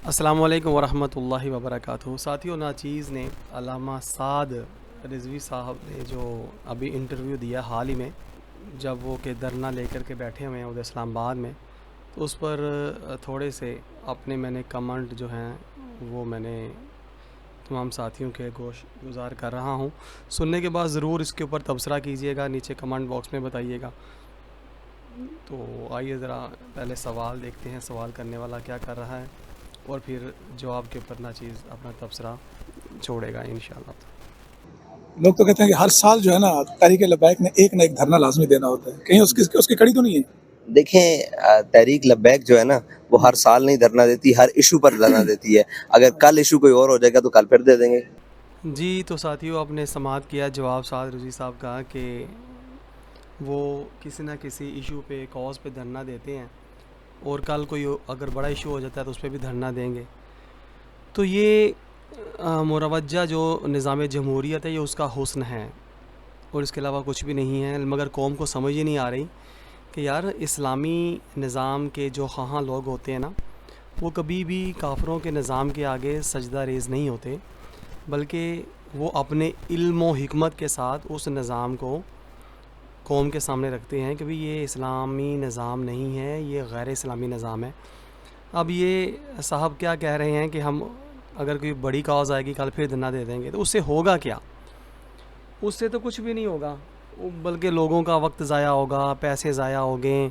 السلام علیکم ورحمۃ اللہ وبرکاتہ. ساتھیوں، ناچیز نے علامہ سعد رضوی صاحب نے جو ابھی انٹرویو دیا حال ہی میں، جب وہ کہ دھرنا لے کر کے بیٹھے ہوئے ہیں ادھر اسلام آباد میں، تو اس پر تھوڑے سے اپنے میں نے کمنٹ جو ہیں وہ میں نے تمام ساتھیوں کے گوش گزار کر رہا ہوں. سننے کے بعد ضرور اس کے اوپر تبصرہ کیجیے گا، نیچے کمنٹ باکس میں بتائیے گا. تو آئیے ذرا پہلے سوال دیکھتے ہیں، سوال کرنے والا کیا کر رہا ہے، اور پھر جواب کے اوپر ناچیز اپنا تبصرہ چھوڑے گا انشاءاللہ. لوگ تو کہتے ہیں کہ ہر سال جو ہے نا تحریک لبیک نے ایک نہ ایک دھرنا لازمی دینا ہوتا ہے، کہیں اس کی کڑی تو نہیں ہے؟ دیکھیں، تحریک لبیک جو ہے نا وہ ہر سال نہیں دھرنا دیتی، ہر ایشو پر دھرنا دیتی ہے. اگر کل ایشو کوئی اور ہو جائے گا تو کل پھر دے دیں گے. جی، تو ساتھیوں آپ نے سماعت کیا جواب سعد رضوی صاحب کا کہ وہ کسی نہ کسی ایشو پہ کاز پہ دھرنا دیتے ہیں، اور کل کوئی اگر بڑا ایشو ہو جاتا ہے تو اس پہ بھی دھرنا دیں گے. تو یہ مروجہ جو نظام جمہوریت ہے یہ اس کا حسن ہے، اور اس کے علاوہ کچھ بھی نہیں ہے. مگر قوم کو سمجھ ہی نہیں آ رہی کہ یار اسلامی نظام کے جو خواہاں لوگ ہوتے ہیں نا، وہ کبھی بھی کافروں کے نظام کے آگے سجدہ ریز نہیں ہوتے، بلکہ وہ اپنے علم و حکمت کے ساتھ اس نظام کو قوم کے سامنے رکھتے ہیں کہ بھی یہ اسلامی نظام نہیں ہے، یہ غیر اسلامی نظام ہے. اب یہ صاحب کیا کہہ رہے ہیں کہ ہم اگر کوئی بڑی کاز آئے گی کل پھر دھرنا دے دیں گے، تو اس سے ہوگا کیا؟ اس سے تو کچھ بھی نہیں ہوگا، بلکہ لوگوں کا وقت ضائع ہوگا، پیسے ضائع ہو گئے،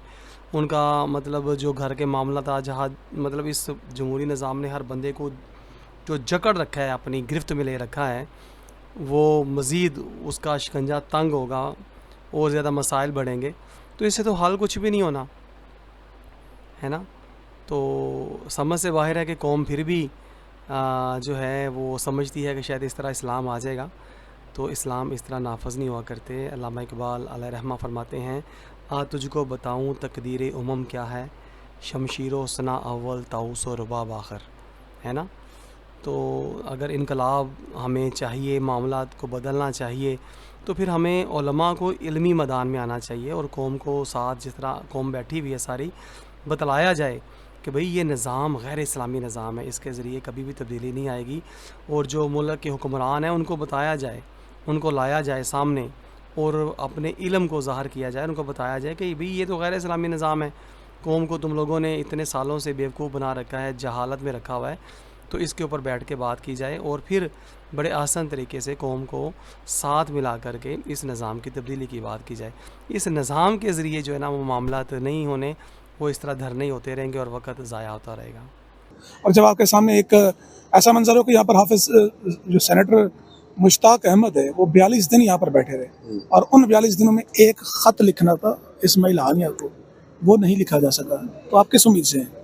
ان کا مطلب جو گھر کے معاملہ تھا، جہاں مطلب اس جمہوری نظام نے ہر بندے کو جو جکڑ رکھا ہے، اپنی گرفت میں لے رکھا ہے، وہ مزید اس کا شکنجہ تنگ ہوگا اور زیادہ مسائل بڑھیں گے. تو اس سے تو حل کچھ بھی نہیں ہونا ہے نا. تو سمجھ سے باہر ہے کہ قوم پھر بھی جو ہے وہ سمجھتی ہے کہ شاید اس طرح اسلام آ جائے گا. تو اسلام اس طرح نافذ نہیں ہوا کرتے. علامہ اقبال علیہ رحمہ فرماتے ہیں، تجھ کو بتاؤں تقدیر امم کیا ہے، شمشیر و ثنا اول طاؤس و رباب آخر، ہے نا. تو اگر انقلاب ہمیں چاہیے، معاملات کو بدلنا چاہیے، تو پھر ہمیں علماء کو علمی میدان میں آنا چاہیے، اور قوم کو ساتھ جس طرح قوم بیٹھی ہوئی ہے ساری، بتلایا جائے کہ بھئی یہ نظام غیر اسلامی نظام ہے، اس کے ذریعے کبھی بھی تبدیلی نہیں آئے گی. اور جو ملک کے حکمران ہیں ان کو بتایا جائے، ان کو لایا جائے سامنے، اور اپنے علم کو ظاہر کیا جائے، ان کو بتایا جائے کہ بھئی یہ تو غیر اسلامی نظام ہے، قوم کو تم لوگوں نے اتنے سالوں سے بیوقوف بنا رکھا ہے، جہالت میں رکھا ہوا ہے. تو اس کے اوپر بیٹھ کے بات کی جائے، اور پھر بڑے آسان طریقے سے قوم کو ساتھ ملا کر کے اس نظام کی تبدیلی کی بات کی جائے. اس نظام کے ذریعے جو ہے نا وہ معاملات نہیں ہونے، وہ اس طرح دھرنے ہی ہوتے رہیں گے اور وقت ضائع ہوتا رہے گا. اور جب آپ کے سامنے ایک ایسا منظر ہو کہ یہاں پر حافظ جو سینیٹر مشتاق احمد ہے وہ 42 دن یہاں پر بیٹھے رہے، اور ان 42 دنوں میں ایک خط لکھنا تھا اسماعیل ہانیہ کو، وہ نہیں لکھا جا سکا، تو آپ کس امید سے ہیں؟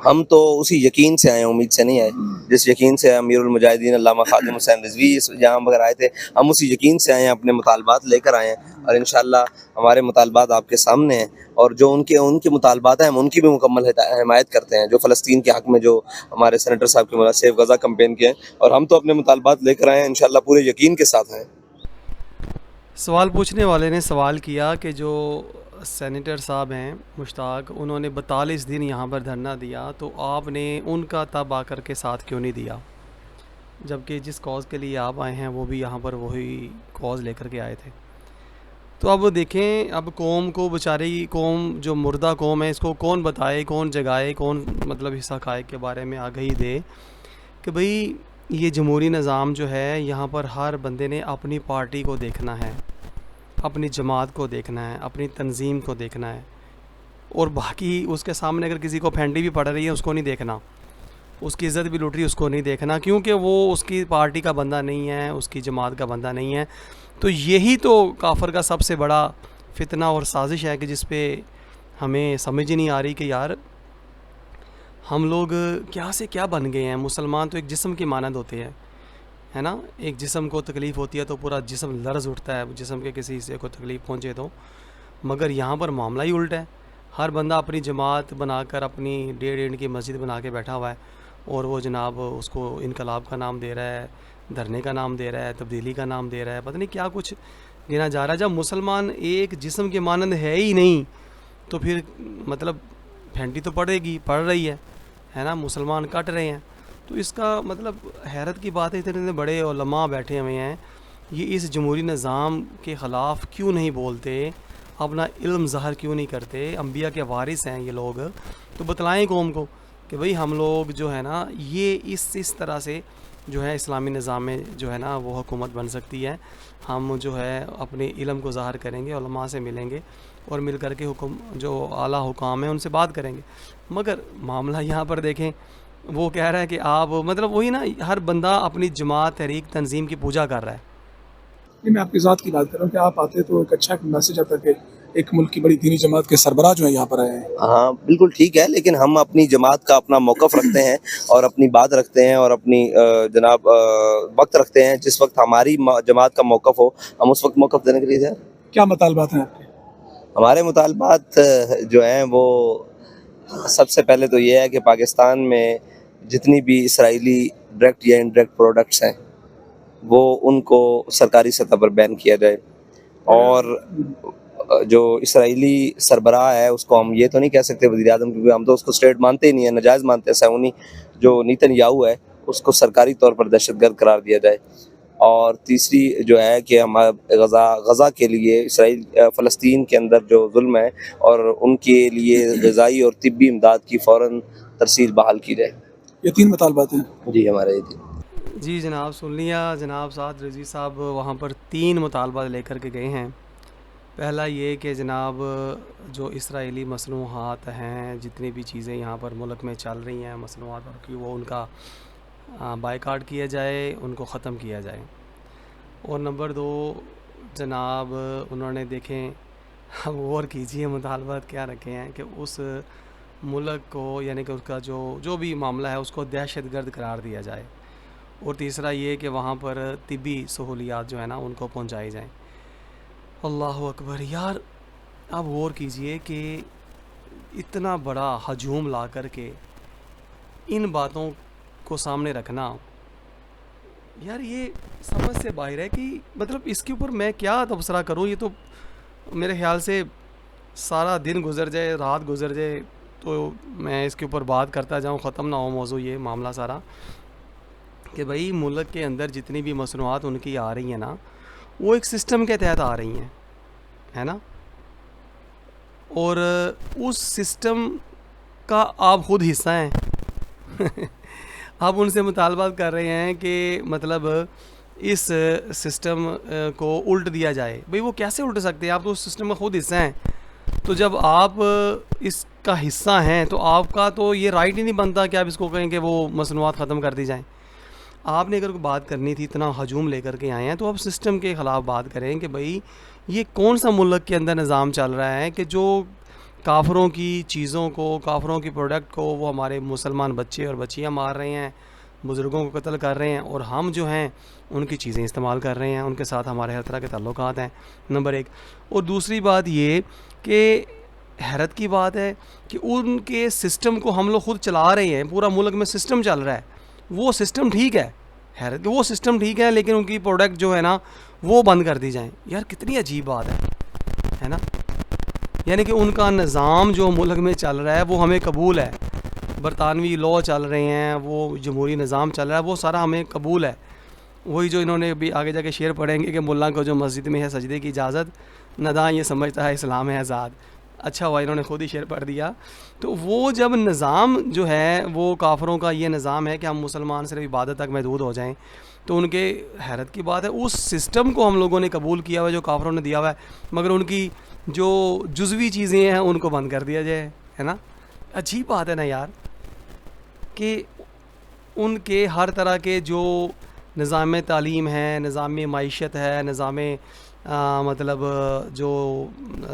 ہم تو اسی یقین سے آئے ہیں، امید سے نہیں آئے. جس یقین سے امیر المجاہدین علامہ خادم حسین رضوی یہاں پر آئے تھے، ہم اسی یقین سے آئے ہیں، اپنے مطالبات لے کر آئے ہیں، اور انشاءاللہ ہمارے مطالبات آپ کے سامنے ہیں. اور جو ان کے مطالبات ہیں ہم ان کی بھی مکمل حمایت کرتے ہیں، جو فلسطین کے حق میں جو ہمارے سینیٹر صاحب کے سیف غزہ کمپین کے ہیں، اور ہم تو اپنے مطالبات لے کر آئے ہیں انشاءاللہ پورے یقین کے ساتھ ہیں. سوال پوچھنے والے نے سوال کیا کہ جو سینیٹر صاحب ہیں مشتاق، انہوں نے 42 دن یہاں پر دھرنا دیا، تو آپ نے ان کا تب آ کر کے ساتھ کیوں نہیں دیا، جبکہ جس کاز کے لیے آپ آئے ہیں وہ بھی یہاں پر وہی کاز لے کر کے آئے تھے. تو اب دیکھیں، اب قوم کو بیچاری قوم جو مردہ قوم ہے، اس کو کون بتائے، کون جگائے، کون مطلب حصہ حقائق کے بارے میں آگہی دے کہ بھئی یہ جمہوری نظام جو ہے یہاں پر ہر بندے نے اپنی پارٹی کو دیکھنا ہے، اپنی جماعت کو دیکھنا ہے، اپنی تنظیم کو دیکھنا ہے، اور باقی اس کے سامنے اگر کسی کو پھینٹی بھی پڑ رہی ہے اس کو نہیں دیکھنا، اس کی عزت بھی لوٹ رہی ہے اس کو نہیں دیکھنا، کیونکہ وہ اس کی پارٹی کا بندہ نہیں ہے، اس کی جماعت کا بندہ نہیں ہے. تو یہی تو کافر کا سب سے بڑا فتنہ اور سازش ہے کہ جس پہ ہمیں سمجھ ہی نہیں آ رہی کہ یار ہم لوگ کیا سے کیا بن گئے ہیں. مسلمان تو ایک جسم کی مانند ہوتے ہیں، ہے نا. ایک جسم کو تکلیف ہوتی ہے تو پورا جسم لرز اٹھتا ہے، جسم کے کسی حصے کو تکلیف پہنچے تو. مگر یہاں پر معاملہ ہی الٹا ہے، ہر بندہ اپنی جماعت بنا کر اپنی 1.5 کی مسجد بنا کے بیٹھا ہوا ہے، اور وہ جناب اس کو انقلاب کا نام دے رہا ہے، دھرنے کا نام دے رہا ہے، تبدیلی کا نام دے رہا ہے، پتہ نہیں کیا کچھ گنا جا رہا ہے. جب مسلمان ایک جسم کے مانند ہے ہی نہیں تو پھر مطلب پھینٹی تو پڑے گی، پڑ رہی ہے نا. مسلمان کٹ رہے ہیں. تو اس کا مطلب حیرت کی بات ہے اتنے بڑے علماء بیٹھے ہوئے ہیں، یہ اس جمہوری نظام کے خلاف کیوں نہیں بولتے، اپنا علم ظاہر کیوں نہیں کرتے؟ انبیاء کے وارث ہیں یہ لوگ، تو بتلائیں قوم کو کہ بھئی ہم لوگ جو ہے نا یہ اس طرح سے جو ہے اسلامی نظام میں جو ہے نا وہ حکومت بن سکتی ہے. ہم جو ہے اپنے علم کو ظاہر کریں گے، علماء سے ملیں گے اور مل کر کے جو اعلیٰ حکام ہیں ان سے بات کریں گے. مگر معاملہ یہاں پر دیکھیں، وہ کہہ رہا ہے کہ آپ مطلب وہی نا، ہر بندہ اپنی جماعت تحریک تنظیم کی پوجا کر رہا ہے. میں آپ کی ذات کی بات کر رہا ہوں کہ آپ آتے تو ایک اچھا میسج آتا کہ ایک ملک کی بڑی دینی جماعت کے سربراہ جو ہیں یہاں پر آئے ہیں. ہاں بالکل ٹھیک ہے، لیکن ہم اپنی جماعت کا اپنا موقف رکھتے ہیں اور اپنی بات رکھتے ہیں اور اپنی جناب وقت رکھتے ہیں. جس وقت ہماری جماعت کا موقف ہو ہم اس وقت موقف دینے کے لیے تیار. کیا مطالبات ہیں آپ کے؟ ہمارے مطالبات جو ہیں وہ سب سے پہلے تو یہ ہے کہ پاکستان میں جتنی بھی اسرائیلی ڈائریکٹ یا انڈائریکٹ پروڈکٹس ہیں وہ ان کو سرکاری سطح پر بین کیا جائے. اور جو اسرائیلی سربراہ ہے اس کو ہم یہ تو نہیں کہہ سکتے وزیر اعظم، کیونکہ ہم تو اس کو اسٹیٹ مانتے ہی نہیں ہیں، ناجائز مانتے ہیں. صہیونی جو نیتن یاہو ہے اس کو سرکاری طور پر دہشت گرد قرار دیا جائے. اور تیسری جو ہے کہ ہم غزہ کے لیے اسرائیل فلسطین کے اندر جو ظلم ہے اور ان کے لیے غذائی اور طبی امداد کی فوراً ترسیل بحال کی جائے. یہ 3 مطالبات ہیں. جی ہمارے جی جناب سن لیا. جناب سعد رضوی صاحب وہاں پر 3 مطالبات لے کر کے گئے ہیں. پہلا یہ کہ جناب جو اسرائیلی مصنوعات ہیں، جتنی بھی چیزیں یہاں پر ملک میں چل رہی ہیں مصنوعات اور کی، وہ ان کا بائیکاٹ کیا جائے، ان کو ختم کیا جائے. اور نمبر 2 جناب انہوں نے دیکھیں، اب غور کیجئے مطالبات کیا رکھے ہیں کہ اس ملک کو یعنی کہ اس کا جو بھی معاملہ ہے اس کو دہشت گرد قرار دیا جائے. اور تیسرا یہ کہ وہاں پر طبی سہولیات جو ہے نا ان کو پہنچائی جائیں. اللہ اکبر. یار آپ غور کیجئے کہ اتنا بڑا ہجوم لا کر کے ان باتوں کو سامنے رکھنا، یار یہ سمجھ سے باہر ہے کہ مطلب اس کے اوپر میں کیا تبصرہ کروں. یہ تو میرے خیال سے سارا دن گزر جائے، رات گزر جائے تو میں اس کے اوپر بات کرتا جاؤں، ختم نہ ہو موضوع یہ معاملہ سارا. کہ بھئی ملک کے اندر جتنی بھی مصنوعات ان کی آ رہی ہیں نا وہ ایک سسٹم کے تحت آ رہی ہیں، ہے نا، اور اس سسٹم کا آپ خود حصہ ہیں. آپ ان سے مطالبات کر رہے ہیں کہ مطلب اس سسٹم کو الٹ دیا جائے. بھئی وہ کیسے الٹ سکتے ہیں؟ آپ تو اس سسٹم کا خود حصہ ہیں. تو جب آپ اس کا حصہ ہیں تو آپ کا تو یہ رائٹ ہی نہیں بنتا کہ آپ اس کو کہیں کہ وہ مصنوعات ختم کر دی جائیں. آپ نے اگر کوئی بات کرنی تھی، اتنا ہجوم لے کر کے آئے ہیں، تو آپ سسٹم کے خلاف بات کریں کہ بھئی یہ کون سا ملک کے اندر نظام چل رہا ہے کہ جو کافروں کی چیزوں کو، کافروں کی پروڈکٹ کو وہ ہمارے مسلمان بچے اور بچیاں مار رہے ہیں، بزرگوں کو قتل کر رہے ہیں، اور ہم جو ہیں ان کی چیزیں استعمال کر رہے ہیں، ان کے ساتھ ہمارے ہر طرح کے تعلقات ہیں. نمبر 1. اور دوسری بات یہ کہ حیرت کی بات ہے کہ ان کے سسٹم کو ہم لوگ خود چلا رہے ہیں. پورا ملک میں سسٹم چل رہا ہے، وہ سسٹم ٹھیک ہے، حیرت وہ سسٹم ٹھیک ہے، لیکن ان کی پروڈکٹ جو ہے نا وہ بند کر دی جائیں. یار کتنی عجیب بات ہے نا. یعنی کہ ان کا نظام جو ملک میں چل رہا ہے وہ ہمیں قبول ہے، برطانوی لا چل رہے ہیں، وہ جمہوری نظام چل رہا ہے، وہ سارا ہمیں قبول ہے. وہی جو انہوں نے ابھی آگے جا کے شعر پڑھیں گے کہ ملا کو جو مسجد میں ہے سجدے کی اجازت، نداں یہ سمجھتا ہے اسلام ہے آزاد. اچھا ہوا انہوں نے خود ہی شعر پڑھ دیا. تو وہ جب نظام جو ہے وہ کافروں کا یہ نظام ہے کہ ہم مسلمان صرف عبادت تک محدود ہو جائیں، تو ان کے حیرت کی بات ہے اس سسٹم کو ہم لوگوں نے قبول کیا ہوا ہے جو کافروں نے دیا ہوا ہے، مگر ان کی جو جزوی چیزیں ہیں ان کو بند کر دیا جائے، ہے نا. عجیب بات ہے نا یار کہ ان کے ہر طرح کے جو نظام تعلیم ہے، نظام معیشت ہے، نظام مطلب جو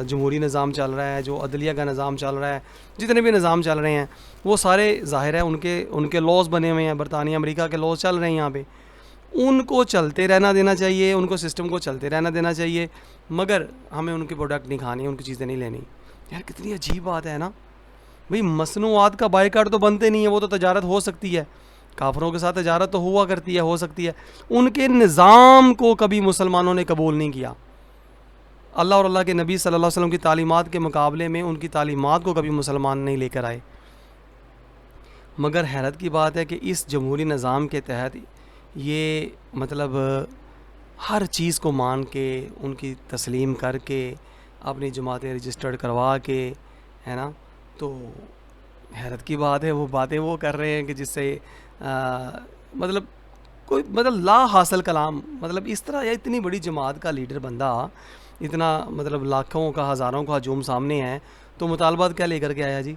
جمہوری نظام چل رہا ہے، جو عدلیہ کا نظام چل رہا ہے، جتنے بھی نظام چل رہے ہیں وہ سارے ظاہر ہے ان کے لاز بنے ہوئے ہیں، برطانیہ امریکہ کے لاز چل رہے ہیں یہاں پہ، ان کو چلتے رہنا دینا چاہیے، ان کو سسٹم کو چلتے رہنا دینا چاہیے، مگر ہمیں ان کی پروڈکٹ نہیں کھانی، ان کی چیزیں نہیں لینی. یار کتنی عجیب بات ہے نا. بھئی مصنوعات کا بائیکاٹ تو بنتے نہیں ہیں، وہ تو تجارت ہو سکتی ہے، کافروں کے ساتھ تجارت تو ہوا کرتی ہے، ہو سکتی ہے. ان کے نظام کو کبھی مسلمانوں نے قبول نہیں کیا. اللہ اور اللہ کے نبی صلی اللہ علیہ وسلم کی تعلیمات کے مقابلے میں ان کی تعلیمات کو کبھی مسلمان نہیں لے کر آئے. مگر حیرت کی بات ہے کہ اس جمہوری نظام کے تحت یہ مطلب ہر چیز کو مان کے ان کی تسلیم کر کے اپنی جماعتیں رجسٹرڈ کروا کے، ہے نا، تو حیرت کی بات ہے وہ باتیں وہ کر رہے ہیں کہ جس سے مطلب کوئی مطلب لا حاصل کلام، مطلب اس طرح یا اتنی بڑی جماعت کا لیڈر بندہ، اتنا مطلب لاکھوں کا ہزاروں کا ہجوم سامنے ہے، تو مطالبات کیا لے کر کے آیا جی؟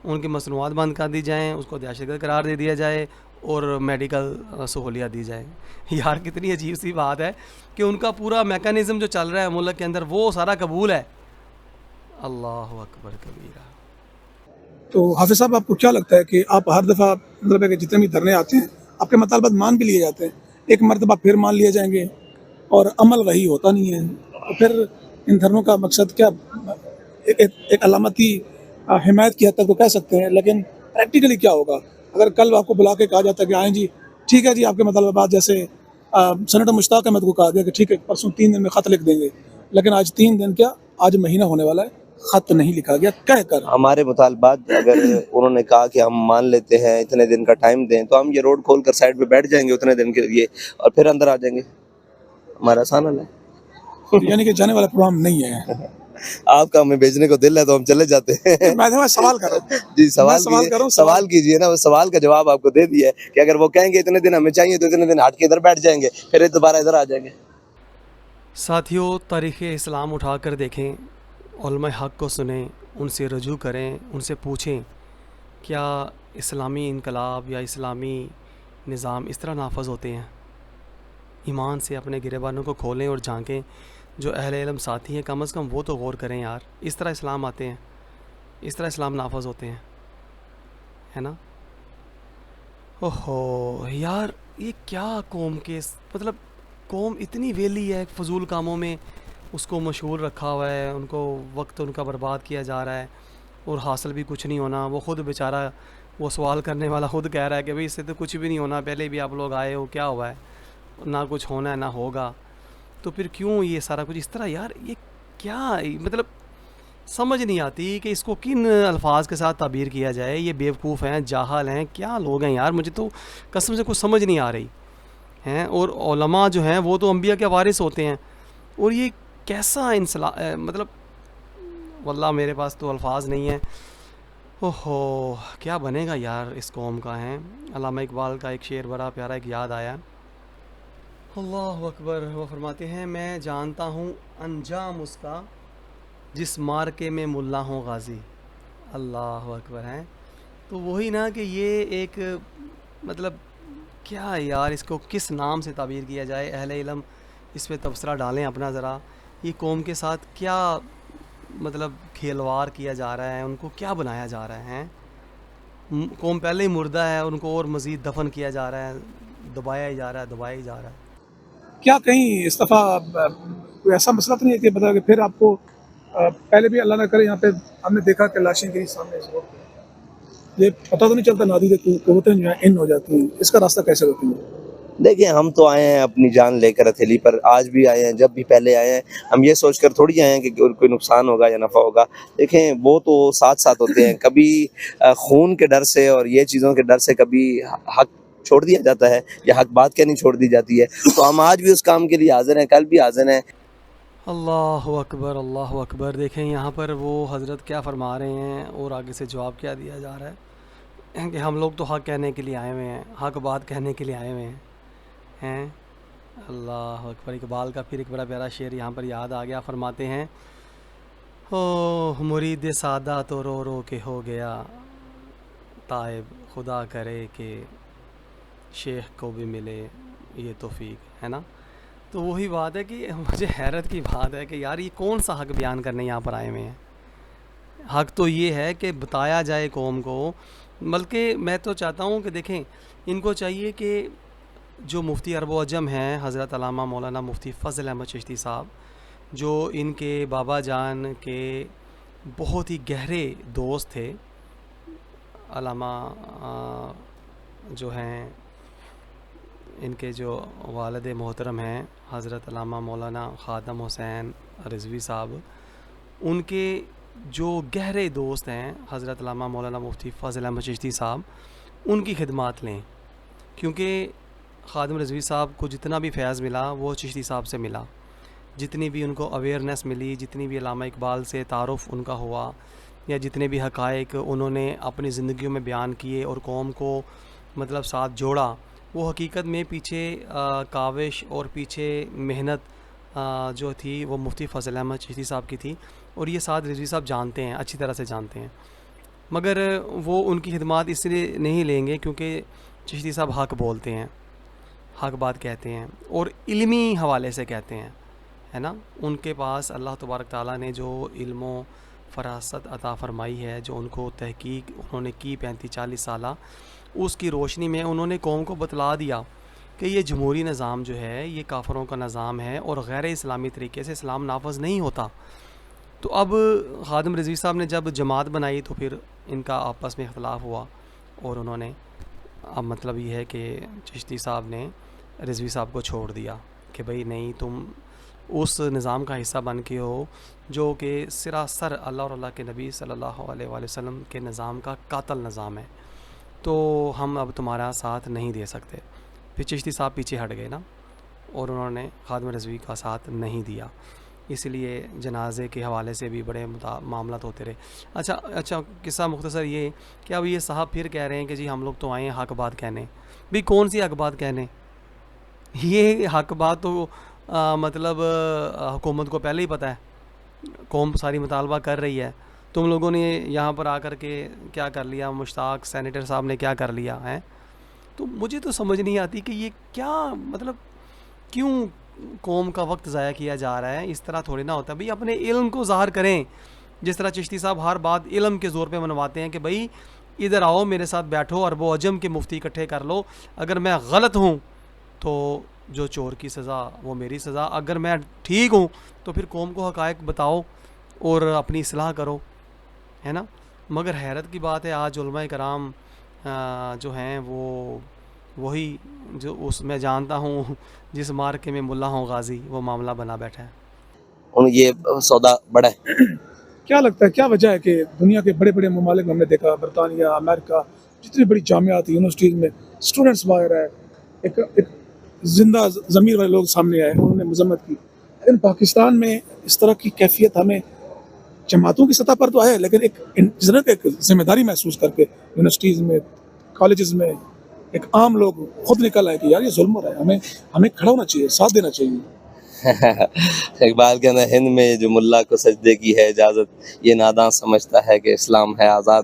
ان کی مصنوعات بند کر دی جائیں، اس کو دہشت گرد قرار دے دیا جائے اور میڈیکل سہولیات دی جائیں۔ یار کتنی عجیب سی بات ہے کہ ان کا پورا میکانزم جو چل رہا ہے ملک کے اندر وہ سارا قبول ہے۔ اللہ اکبر کبیرہ۔ تو حافظ صاحب آپ کو کیا لگتا ہے کہ آپ ہر دفعہ مطلب ہے کہ جتنے بھی دھرنے آتے ہیں آپ کے مطالبات مان بھی لیے جاتے ہیں، ایک مرتبہ پھر مان لیے جائیں گے اور عمل وہی ہوتا نہیں ہے، تو پھر ان دھرنوں کا مقصد کیا؟ ایک علامتی حمایت کی حد تک تو کہہ سکتے ہیں، لیکن پریکٹیکلی کیا ہوگا اگر کل آپ کو بلا کے کہا جاتا ہے کہ آئیں جی ٹھیک ہے جی آپ کے مطالبات، جیسے سینیٹر مشتاق احمد کو کہا گیا کہ ٹھیک ہے پرسوں 3 دن میں خط لکھ دیں گے، لیکن آج 3 دن کیا آج مہینہ ہونے والا ہے، خط نہیں لکھا گیا کہہ کر۔ ہمارے مطالبات اگر انہوں نے کہا کہ ہم مان لیتے ہیں اتنے دن کا ٹائم دیں، تو ہم یہ روڈ کھول کر سائڈ پہ بیٹھ جائیں گے اتنے دن کے لیے اور پھر اندر آ جائیں گے، ہمارا آسان حل ہے۔ یعنی کہ جانے والا پروگرام نہیں ہے۔ آپ کا ہمیں بھیجنے کو دل ہے تو ہم چلے جاتے ہیں۔ میں سوال کر رہا ہوں جی میں سوال کر رہا ہوں، سوال کیجئے نا، وہ سوال کا جواب آپ کو دے دیا ہے کہ اگر وہ کہیں گے اتنے دن ہمیں چاہیے تو اتنے دن ہٹ کے ادھر بیٹھ جائیں گے، پھر دوبارہ ادھر آ جائیں گے۔ ساتھیوں، تاریخ اسلام اٹھا کر دیکھیں، علماء حق کو سنیں، ان سے رجوع کریں، ان سے پوچھیں کیا اسلامی انقلاب یا اسلامی نظام اس طرح نافذ ہوتے ہیں؟ ایمان سے اپنے گریبانوں کو کھولیں اور جھانکیں، جو اہل علم ساتھی ہیں کم از کم وہ تو غور کریں یار، اس طرح اسلام آتے ہیں، اس طرح اسلام نافذ ہوتے ہیں، ہے نا؟ اوہو یار، یہ کیا قوم کے مطلب قوم اتنی ویلی ہے فضول کاموں میں، اس کو مشغول رکھا ہوا ہے، ان کو وقت ان کا برباد کیا جا رہا ہے اور حاصل بھی کچھ نہیں ہونا۔ وہ خود بیچارہ، وہ سوال کرنے والا خود کہہ رہا ہے کہ بھئی اس سے تو کچھ بھی نہیں ہونا، پہلے بھی آپ لوگ آئے ہو، کیا ہوا ہے؟ نہ کچھ ہونا ہے نہ ہوگا، تو پھر کیوں یہ سارا کچھ اس طرح؟ یار یہ کیا مطلب سمجھ نہیں آتی کہ اس کو کن الفاظ کے ساتھ تعبیر کیا جائے۔ یہ بیوقوف ہیں، جاہل ہیں، کیا لوگ ہیں یار، مجھے تو قسم سے کچھ سمجھ نہیں آ رہی ہیں۔ اور علماء جو ہیں وہ تو انبیاء کے وارث ہوتے ہیں، اور یہ کیسا مطلب واللہ میرے پاس تو الفاظ نہیں ہیں۔ اوہو کیا بنے گا یار اس قوم کا، ہیں۔ علامہ اقبال کا ایک شعر بڑا پیارا ایک یاد آیا، اللہ اکبر، وہ فرماتے ہیں میں جانتا ہوں انجام اس کا جس مارکے میں ملا ہوں غازی۔ اللہ اکبر، ہیں۔ تو وہی نا کہ یہ ایک مطلب کیا یار، اس کو کس نام سے تعبیر کیا جائے؟ اہل علم اس پہ تبصرہ ڈالیں اپنا ذرا، یہ قوم کے ساتھ کیا مطلب کھیلواڑ کیا جا رہا ہے، ان کو کیا بنایا جا رہا ہے؟ قوم پہلے ہی مردہ ہے، ان کو اور مزید دفن کیا جا رہا ہے، دبایا ہی جا رہا ہے۔ کیا کہیں اس دفعہ کوئی ایسا مسئلہ تو نہیں ہے کہ بتا کہ پھر آپ کو پہلے بھی اللہ نہ کرے یہاں پہ ہم نے دیکھا کہ لاشیں گری سامنے اس وقت، یہ پتہ تو نہیں چلتا، نادی قوتیں جو ہیں ان ہو جاتی ہیں، اس کا راستہ کیسے ہوتی ہے؟ دیکھیں ہم تو آئے ہیں اپنی جان لے کر ہتھیلی پر، آج بھی آئے ہیں، جب بھی پہلے آئے ہیں ہم یہ سوچ کر تھوڑی آئے ہیں کہ کوئی نقصان ہوگا یا نفع ہوگا۔ دیکھیں وہ تو ساتھ ساتھ ہوتے ہیں، کبھی خون کے ڈر سے اور یہ چیزوں کے ڈر سے کبھی حق چھوڑ دیا جاتا ہے یا حق بات کہنی چھوڑ دی جاتی ہے، تو ہم آج بھی اس کام کے لیے حاضر ہیں، کل بھی حاضر ہیں۔ اللہ اکبر، اللہ اکبر۔ دیکھیں یہاں پر وہ حضرت کیا فرما رہے ہیں اور آگے سے جواب کیا دیا جا رہا ہے کہ ہم لوگ تو حق کہنے کے لیے آئے ہوئے ہیں، حق بات کہنے کے لیے آئے ہوئے ہیں۔ اللہ اکبر۔ اقبال کا پھر ایک بڑا پیارا شعر یہاں پر یاد آ گیا، فرماتے ہیں او مرید سادہ تو رو رو کے ہو گیا تائب، خدا کرے کہ شیخ کو بھی ملے یہ توفیق، ہے نا؟ تو وہی بات ہے کہ مجھے حیرت کی بات ہے کہ یار یہ کون سا حق بیان کرنے یہاں پر آئے ہوئے ہیں؟ حق تو یہ ہے کہ بتایا جائے قوم کو، بلکہ میں تو چاہتا ہوں کہ دیکھیں ان کو چاہیے کہ جو مفتی عرب و عجم ہیں حضرت علامہ مولانا مفتی فضل احمد چشتی صاحب، جو ان کے بابا جان کے بہت ہی گہرے دوست تھے، علامہ جو ہیں ان کے جو والد محترم ہیں حضرت علامہ مولانا خادم حسین رضوی صاحب، ان کے جو گہرے دوست ہیں حضرت علامہ مولانا مفتی فضل احمد چشتی صاحب، ان کی خدمات لیں، کیونکہ خادم رضوی صاحب کو جتنا بھی فیض ملا وہ چشتی صاحب سے ملا، جتنی بھی ان کو اویئرنیس ملی، جتنی بھی علامہ اقبال سے تعارف ان کا ہوا، یا جتنے بھی حقائق انہوں نے اپنی زندگیوں میں بیان کیے اور قوم کو مطلب ساتھ جوڑا، وہ حقیقت میں پیچھے کاوش اور پیچھے محنت جو تھی وہ مفتی فضل احمد چشتی صاحب کی تھی، اور یہ سعد رضوی صاحب جانتے ہیں، اچھی طرح سے جانتے ہیں، مگر وہ ان کی خدمات اس لیے نہیں لیں گے کیونکہ چشتی صاحب حق بولتے ہیں، حق بات کہتے ہیں اور علمی حوالے سے کہتے ہیں، ہے نا. ان کے پاس اللہ تبارک تعالیٰ نے جو علم و فراست عطا فرمائی ہے، جو ان کو تحقیق انہوں نے کی 35-40 سالہ، اس کی روشنی میں انہوں نے قوم کو بتلا دیا کہ یہ جمہوری نظام جو ہے یہ کافروں کا نظام ہے اور غیر اسلامی طریقے سے اسلام نافذ نہیں ہوتا. تو اب خادم رضوی صاحب نے جب جماعت بنائی تو پھر ان کا آپس میں اختلاف ہوا، اور انہوں نے اب مطلب یہ ہے کہ چشتی صاحب نے رضوی صاحب کو چھوڑ دیا کہ بھئی نہیں، تم اس نظام کا حصہ بن کے ہو جو کہ سراسر اللہ اور اللہ کے نبی صلی اللہ علیہ وآلہ وسلم کے نظام کا قاتل نظام ہے، تو ہم اب تمہارا ساتھ نہیں دے سکتے. پھر چشتی صاحب پیچھے ہٹ گئے نا، اور انہوں نے خادم رضوی کا ساتھ نہیں دیا، اس لیے جنازے کے حوالے سے بھی بڑے معاملات ہوتے رہے. اچھا قصہ مختصر یہ کہ اب یہ صاحب پھر کہہ رہے ہیں کہ جی ہم لوگ تو آئے ہیں حق بات کہنے. بھی کون سی حق بات کہنے؟ یہ حق بات تو مطلب حکومت کو پہلے ہی پتہ ہے، قوم ساری مطالبہ کر رہی ہے، تم لوگوں نے یہاں پر آ کر کے کیا کر لیا، مشتاق سینیٹر صاحب نے کیا کر لیا ہے. تو مجھے تو سمجھ نہیں آتی کہ یہ کیا مطلب کیوں قوم کا وقت ضائع کیا جا رہا ہے. اس طرح تھوڑی نہ ہوتا ہے. بھئی اپنے علم کو ظاہر کریں، جس طرح چشتی صاحب ہر بات علم کے زور پہ منواتے ہیں کہ بھئی ادھر آؤ میرے ساتھ بیٹھو، عرب و عجم کے مفتی اکٹھے کر لو، اگر میں غلط ہوں تو جو چور کی سزا وہ میری سزا، اگر میں ٹھیک ہوں تو پھر قوم کو حقائق بتاؤ اور اپنی اصلاح کرو، ہے نا. مگر حیرت کی بات ہے آج علماء کرام جو ہیں وہ وہی جو اس میں جانتا ہوں جس مارکے میں ملا ہوں غازی، وہ معاملہ بنا بیٹھا ہے. یہ سودا بڑا ہے. کیا لگتا ہے کیا وجہ ہے کہ دنیا کے بڑے بڑے ممالک میں ہم نے دیکھا، برطانیہ، امریکہ، جتنی بڑی جامعات یونیورسٹیز میں اسٹوڈنٹس باہر آئے، ایک زندہ ضمیر والے لوگ سامنے آئے، انہوں نے مذمت کی. لیکن پاکستان میں اس طرح کی کیفیت ہمیں جماعتوں کی سطح پر تو ہے، لیکن ایک ذمہ داری محسوس کر کے یونیورسٹیز میں، کالجز میں ایک عام لوگ خود نکل آئے کہ یار یہ ظلم ہو رہا ہے، ہمیں کھڑا ہونا چاہیے، ساتھ دینا چاہیے. اقبال کے اندر ہند میں جو ملا کو سجدے کی ہے اجازت، یہ ناداں سمجھتا ہے کہ اسلام ہے آزاد.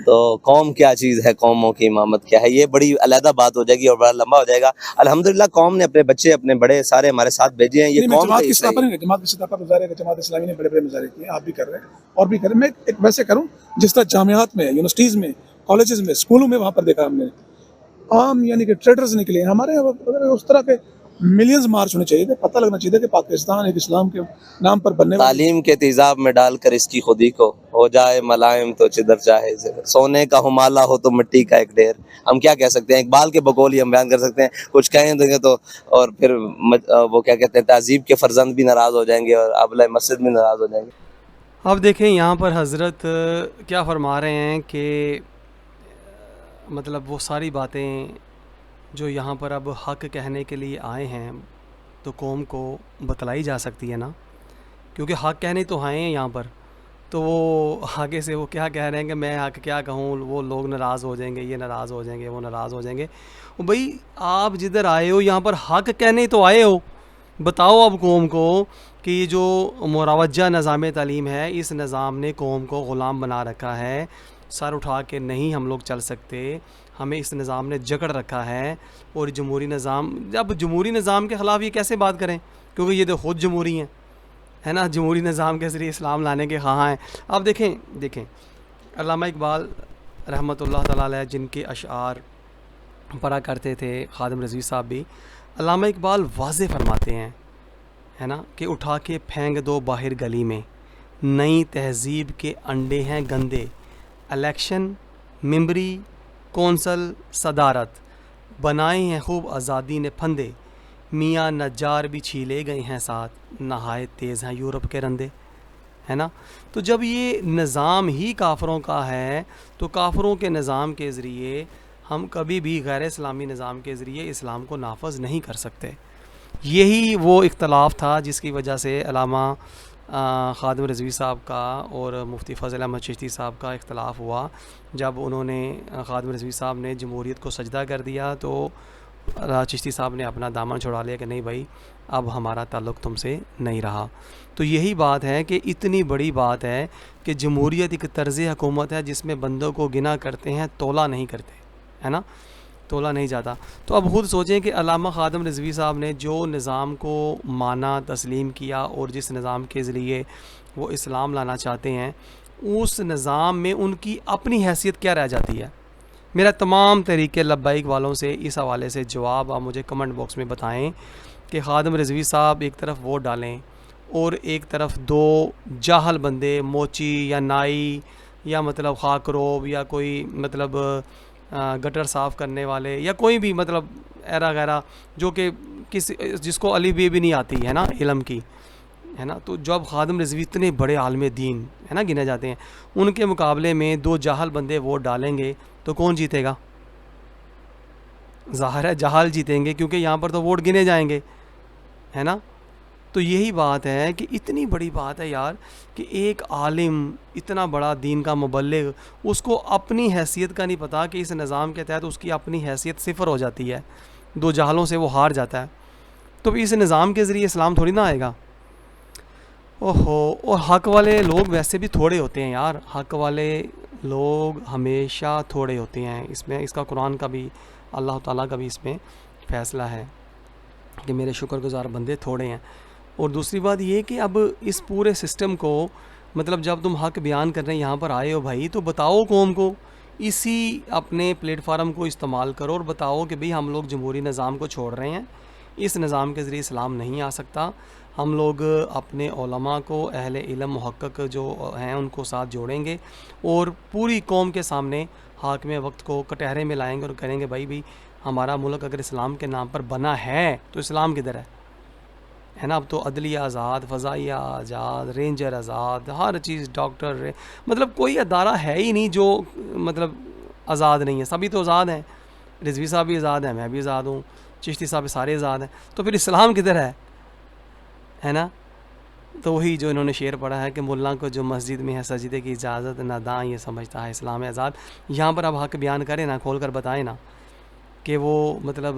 تو قوم کیا چیز ہے، قوموں کی امامت کیا ہے، یہ بڑی علیحدہ بات ہو جائے گی اور بڑا لمبا ہو جائے گا. الحمدللہ قوم نے اپنے بچے، اپنے بڑے سارے ہمارے ساتھ بھیجے ہیں. یہ قوم جماعت کی سطح پر نہیں، جماعت کی سطح پر مظاہرے، جماعت اسلامی نے بڑے بڑے مظاہرے کیے، آپ بھی کر رہے ہیں اور بھی کر رہے ہیں. میں ایک ویسے کروں جس طرح جامعات میں، یونیورسٹیز میں، کالجز میں، اسکولوں میں، وہاں پر دیکھا ہم نے عام یعنی کہ ٹریڈرز نکلے ہیں ہمارے. اس طرح کے ملینز مارچ ہونے چاہیے تھے، پتہ لگنا چاہیے کہ پاکستان ایک اسلام کے نام پر بننے والی تعلیم کے تیزاب میں ڈال کر اس کی خودی کو، ہو جائے ملائم تو چدر چاہے سونے کا ہمالہ ہو تو مٹی کا ایک ڈھیر. ہم کیا کہہ سکتے ہیں، اقبال کے بقول ہی ہم بیان کر سکتے ہیں. کچھ کہیں گے تو اور پھر وہ کیا کہتے ہیں، تہذیب کے فرزند بھی ناراض ہو جائیں گے اور ابلۂ مسجد بھی ناراض ہو جائیں گے. اب دیکھیں یہاں پر حضرت کیا فرما رہے ہیں کہ مطلب وہ ساری باتیں جو یہاں پر اب حق کہنے کے لیے آئے ہیں تو قوم کو بتلائی جا سکتی ہے نا، کیونکہ حق کہنے تو آئے ہیں یہاں پر. تو وہ آگے سے وہ کیا کہہ رہے ہیں کہ میں حق کیا کہوں، وہ لوگ ناراض ہو جائیں گے، یہ ناراض ہو جائیں گے، وہ ناراض ہو جائیں گے. بھئی آپ جدھر آئے ہو یہاں پر حق کہنے تو آئے ہو، بتاؤ اب قوم کو کہ یہ جو مروجہ نظام تعلیم ہے، اس نظام نے قوم کو غلام بنا رکھا ہے. سر اٹھا کے نہیں ہم لوگ چل سکتے، ہمیں اس نظام نے جکڑ رکھا ہے. اور جمہوری نظام، جب جمہوری نظام کے خلاف یہ کیسے بات کریں، کیونکہ یہ تو خود جمہوری ہیں، ہے نا، جمہوری نظام کے ذریعے اسلام لانے کے خواہاں ہیں. اب دیکھیں علامہ اقبال رحمۃ اللہ تعالیٰ علیہ جن کے اشعار پڑھا کرتے تھے خادم رضوی صاحب بھی، علامہ اقبال واضح فرماتے ہیں، ہے نا، کہ اٹھا کے پھینک دو باہر گلی میں، نئی تہذیب کے انڈے ہیں گندے، الیکشن، ممبری، کونسل، صدارت، بنائے ہیں خوب آزادی نے پھندے، میاں نجار بھی چھیلے گئے ہیں ساتھ، نہایت تیز ہیں یورپ کے رندے، ہے نا. تو جب یہ نظام ہی کافروں کا ہے تو کافروں کے نظام کے ذریعے ہم کبھی بھی غیر اسلامی نظام کے ذریعے اسلام کو نافذ نہیں کر سکتے. یہی وہ اختلاف تھا جس کی وجہ سے علامہ خادم رضوی صاحب کا اور مفتی فضل احمد چشتی صاحب کا اختلاف ہوا. جب انہوں نے خادم رضوی صاحب نے جمہوریت کو سجدہ کر دیا تو چشتی صاحب نے اپنا دامن چھڑا لیا کہ نہیں بھائی اب ہمارا تعلق تم سے نہیں رہا. تو یہی بات ہے کہ اتنی بڑی بات ہے کہ جمہوریت ایک طرز حکومت ہے جس میں بندوں کو گنا کرتے ہیں، تولا نہیں کرتے، ہے نا، تولا نہیں جاتا. تو اب خود سوچیں کہ علامہ خادم رضوی صاحب نے جو نظام کو مانا، تسلیم کیا اور جس نظام کے ذریعے وہ اسلام لانا چاہتے ہیں، اس نظام میں ان کی اپنی حیثیت کیا رہ جاتی ہے. میرا تمام تحریک لبیک والوں سے اس حوالے سے جواب آپ مجھے کمنٹ باکس میں بتائیں کہ خادم رضوی صاحب ایک طرف ووٹ ڈالیں اور ایک طرف دو جاہل بندے موچی یا نائی یا مطلب خاک روب یا کوئی مطلب گٹر صاف کرنے والے یا کوئی بھی مطلب ایرا غیرہ جو کہ جس کو علی بھی نہیں آتی ہے نا علم کی، ہے نا. تو جب خادم رضوی اتنے بڑے عالم دین ہے نا گنے جاتے ہیں، ان کے مقابلے میں دو جاہل بندے ووٹ ڈالیں گے تو کون جیتے گا؟ ظاہر ہے جہال جیتیں گے، کیونکہ یہاں پر تو ووٹ گنے جائیں گے، ہے نا. تو یہی بات ہے کہ اتنی بڑی بات ہے یار کہ ایک عالم اتنا بڑا دین کا مبلغ، اس کو اپنی حیثیت کا نہیں پتہ کہ اس نظام کے تحت اس کی اپنی حیثیت صفر ہو جاتی ہے، دو جہالوں سے وہ ہار جاتا ہے. تو اس نظام کے ذریعے اسلام تھوڑی نہ آئے گا. اوہو. اور حق والے لوگ ویسے بھی تھوڑے ہوتے ہیں یار، حق والے لوگ ہمیشہ تھوڑے ہوتے ہیں. اس کا قرآن کا بھی، اللہ تعالیٰ کا بھی اس میں فیصلہ ہے کہ میرے شکر گزار بندے تھوڑے ہیں. اور دوسری بات یہ کہ اب اس پورے سسٹم کو مطلب جب تم حق بیان کرنے یہاں پر آئے ہو بھائی، تو بتاؤ قوم کو، اسی اپنے پلیٹ فارم کو استعمال کرو اور بتاؤ کہ بھئی ہم لوگ جمہوری نظام کو چھوڑ رہے ہیں، اس نظام کے ذریعے اسلام نہیں آ سکتا. ہم لوگ اپنے علماء کو، اہل علم محقق جو ہیں ان کو ساتھ جوڑیں گے اور پوری قوم کے سامنے حاکم وقت کو کٹہرے میں لائیں گے اور کہیں گے بھائی ہمارا ملک اگر اسلام کے نام پر بنا ہے تو اسلام کدھر ہے نا. اب تو عدلیہ آزاد، فضائیہ آزاد، رینجر آزاد، ہر چیز، ڈاکٹر، مطلب کوئی ادارہ ہے ہی نہیں جو مطلب آزاد نہیں ہے. سبھی تو آزاد ہیں، رضوی صاحب بھی آزاد ہیں، میں بھی آزاد ہوں، چشتی صاحب سارے آزاد ہیں. تو پھر اسلام کدھر ہے نا. تو وہی جو انہوں نے شعر پڑھا ہے کہ ملا کو جو مسجد میں ہے سجدے کی اجازت نہ داں یہ سمجھتا ہے اسلام آزاد. یہاں پر اب حق بیان کریں نا، کھول کر بتائیں نا کہ وہ مطلب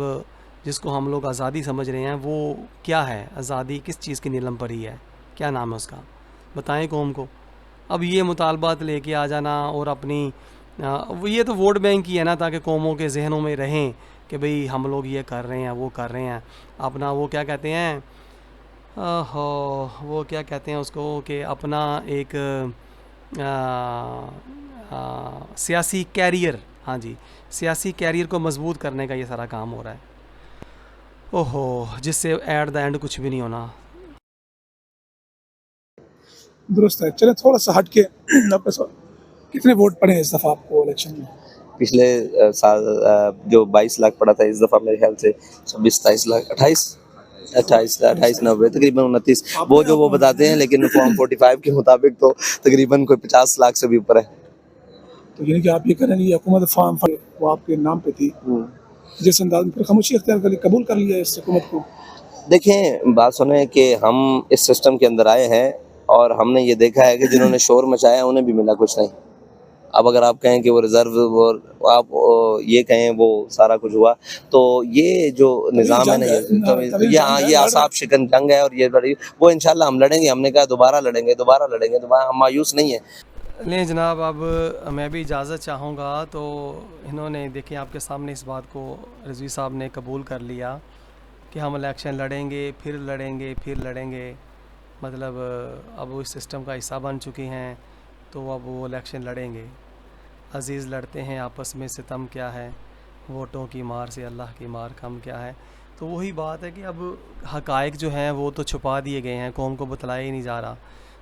جس کو ہم لوگ آزادی سمجھ رہے ہیں وہ کیا ہے، آزادی کس چیز کی نیلم پری ہے، کیا نام ہے اس کا، بتائیں قوم کو. اب یہ مطالبات لے کے آ جانا اور اپنی یہ تو ووٹ بینک ہی ہے نا، تاکہ قوموں کے ذہنوں میں رہیں کہ بھئی ہم لوگ یہ کر رہے ہیں وہ کر رہے ہیں. اپنا وہ کیا کہتے ہیں، وہ کیا کہتے ہیں اس کو، کہ اپنا ایک سیاسی کیریئر، ہاں جی، سیاسی کیریئر کو مضبوط کرنے کا یہ سارا کام ہو رہا ہے. اوہو، جس سے ایٹ دا اینڈ کچھ بھی نہیں ہونا. درست ہے. چلیں تھوڑا سا ہٹ کے آپ کا کتنے ووٹ پڑے اس دفعہ آپ کو الیکشن میں؟ پچھلے سال جو 22 لاکھ پڑا تھا، اس دفعہ میرے خیال سے 27 لاکھ 28 90 تقریباً 29، وہ جو وہ بتاتے ہیں، لیکن فارم 45 کے مطابق تو تقریباً کوئی 50 لاکھ سے بھی اوپر ہے. تو یعنی کہ آپ یہ کریں گے حکومت فارم وہ آپ کے نام پہ تھی، جس انداز میں پھر خاموشی اختیار کر لی، قبول کر لیا اس حکومت کو؟ دیکھیں بات سنیں کہ ہم اس سسٹم کے اندر آئے ہیں اور ہم نے یہ دیکھا ہے کہ جنہوں نے شور مچایا انہیں بھی ملا کچھ نہیں. اب اگر آپ کہیں کہ وہ ریزرو اور آپ یہ کہیں وہ سارا کچھ ہوا، تو یہ جو نظام ہے نا، یہ اعصاب شکن جنگ ہے. اور یہ وہ انشاءاللہ ہم لڑیں گے. ہم نے کہا دوبارہ لڑیں گے، ہم مایوس نہیں ہیں. لیں جناب، اب میں بھی اجازت چاہوں گا. تو انہوں نے دیکھیں آپ کے سامنے اس بات کو رضوی صاحب نے قبول کر لیا کہ ہم الیکشن لڑیں گے، پھر لڑیں گے. مطلب اب وہ اس سسٹم کا حصہ بن چکی ہیں تو اب وہ الیکشن لڑیں گے. عزیز لڑتے ہیں آپس میں، ستم کیا ہے، ووٹوں کی مار سے اللہ کی مار کم کیا ہے. تو وہی بات ہے کہ اب حقائق جو ہیں وہ تو چھپا دیے گئے ہیں، قوم کو بتلایا ہی نہیں جا رہا.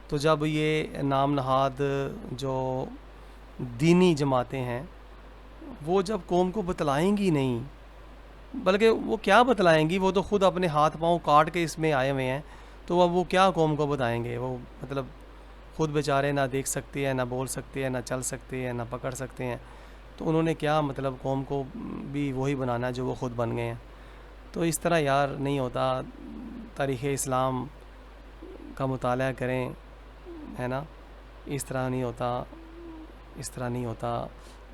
تو جب یہ نام نہاد جو دینی جماعتیں ہیں وہ جب قوم کو بتلائیں گی نہیں، بلکہ وہ کیا بتلائیں گی، وہ تو خود اپنے ہاتھ پاؤں کاٹ کے اس میں آئے ہوئے ہیں، تو اب وہ کیا قوم کو بتائیں گے. وہ مطلب خود بیچارے نہ دیکھ سکتے ہیں، نہ بول سکتے ہیں، نہ چل سکتے ہیں، نہ پکڑ سکتے ہیں. تو انہوں نے کیا مطلب قوم کو بھی وہی بنانا ہے جو وہ خود بن گئے ہیں. تو اس طرح یار نہیں ہوتا. تاریخ اسلام کا مطالعہ کریں, ہے نا, اس طرح نہیں ہوتا, اس طرح نہیں ہوتا.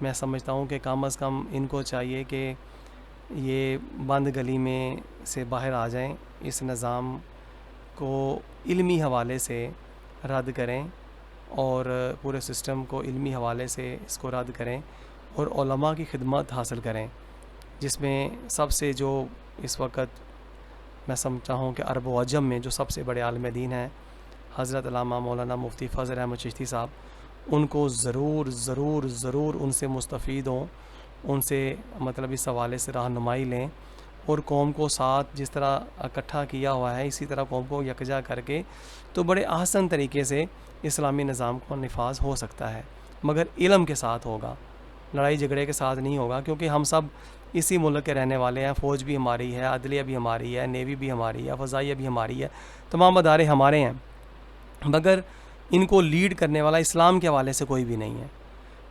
میں سمجھتا ہوں کہ کم از کم ان کو چاہیے کہ یہ بند گلی میں سے باہر آ جائیں, اس نظام کو علمی حوالے سے رد کریں اور پورے سسٹم کو علمی حوالے سے اس کو رد کریں اور علماء کی خدمت حاصل کریں, جس میں سب سے جو اس وقت میں سمجھتا ہوں کہ عرب و عجم میں جو سب سے بڑے عالم دین ہیں حضرت علامہ مولانا مفتی فضل احمد چشتی صاحب, ان کو ضرور ضرور ضرور ان سے مستفید ہوں, ان سے مطلب اس حوالے سے رہنمائی لیں اور قوم کو ساتھ جس طرح اکٹھا کیا ہوا ہے اسی طرح قوم کو یکجا کر کے تو بڑے احسن طریقے سے اسلامی نظام کو نفاذ ہو سکتا ہے, مگر علم کے ساتھ ہوگا, لڑائی جھگڑے کے ساتھ نہیں ہوگا, کیونکہ ہم سب اسی ملک کے رہنے والے ہیں. فوج بھی ہماری ہے, عدلیہ بھی ہماری ہے, نیوی بھی ہماری ہے, فضائیہ بھی ہماری ہے, تمام ادارے ہمارے ہیں, مگر ان کو لیڈ کرنے والا اسلام کے حوالے سے کوئی بھی نہیں ہے.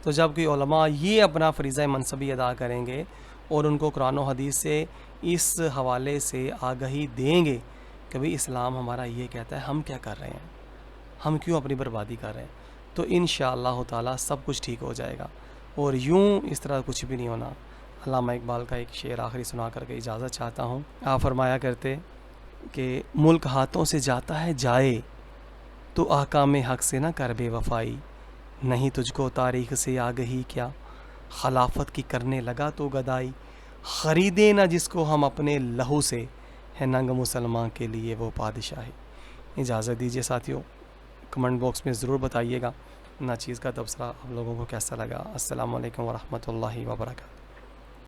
تو جب کہ علماء یہ اپنا فریضہ منصبی ادا کریں گے اور ان کو قرآن و حدیث سے اس حوالے سے آگہی دیں گے کہ بھئی اسلام ہمارا یہ کہتا ہے, ہم کیا کر رہے ہیں, ہم کیوں اپنی بربادی کر رہے ہیں, تو انشاءاللہ تعالی سب کچھ ٹھیک ہو جائے گا. اور یوں اس طرح کچھ بھی نہیں ہونا. علامہ اقبال کا ایک شعر آخری سنا کر کے اجازت چاہتا ہوں. آپ فرمایا کرتے کہ ملک ہاتھوں سے جاتا ہے جائے, تو احکام حق سے نہ کر بے وفائی, نہیں تجھ کو تاریخ سے آگہی کیا, خلافت کی کرنے لگا تو گدائی, خریدے نہ جس کو ہم اپنے لہو سے, ہے ننگ مسلمان کے لیے وہ بادشاہی. اجازت دیجیے ساتھیوں, کمنٹ باکس میں ضرور بتائیے گا ناچیز کا تبصرہ آپ لوگوں کو کیسا لگا. السلام علیکم ورحمۃ اللہ وبرکاتہ.